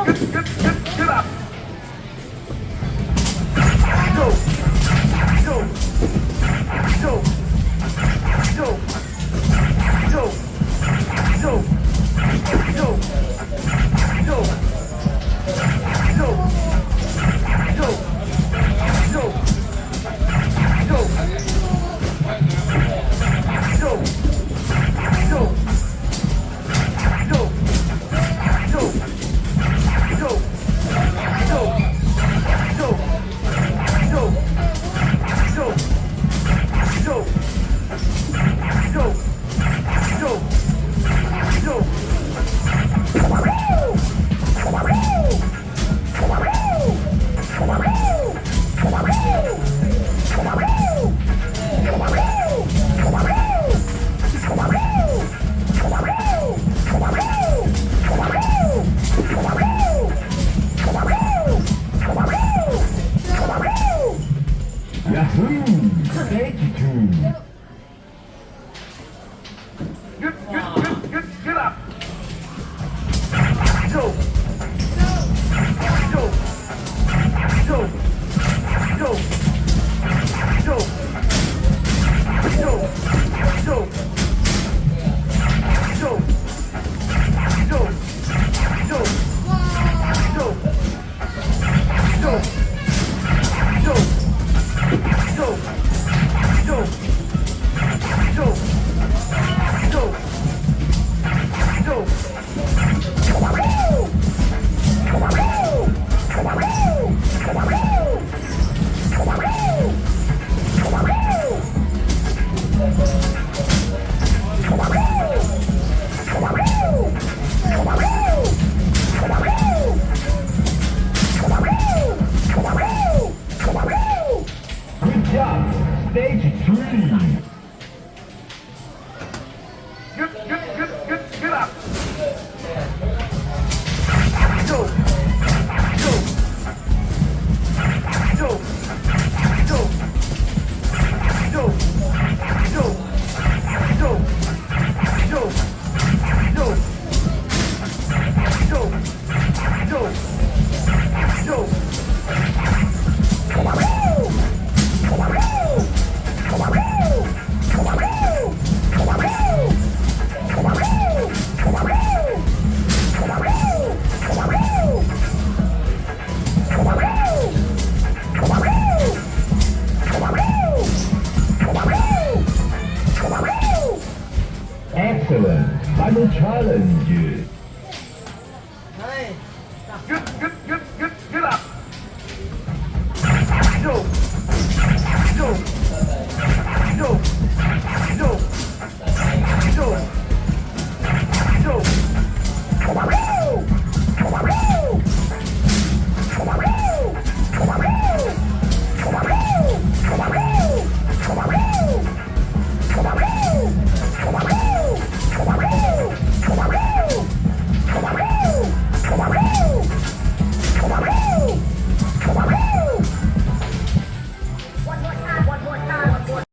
Get up. Go. Go. Go. Go. Go. Go. Go. Go. Go. Go. Go. Go. Go. Go. Yahoo! Stage 2. Get up. Go. Go. Go. Go. Go. Go. Go. Go. Go. Go. Go. Go. Go. Go. Go. Go. Go. Go. Good job. Stage 3. Get up.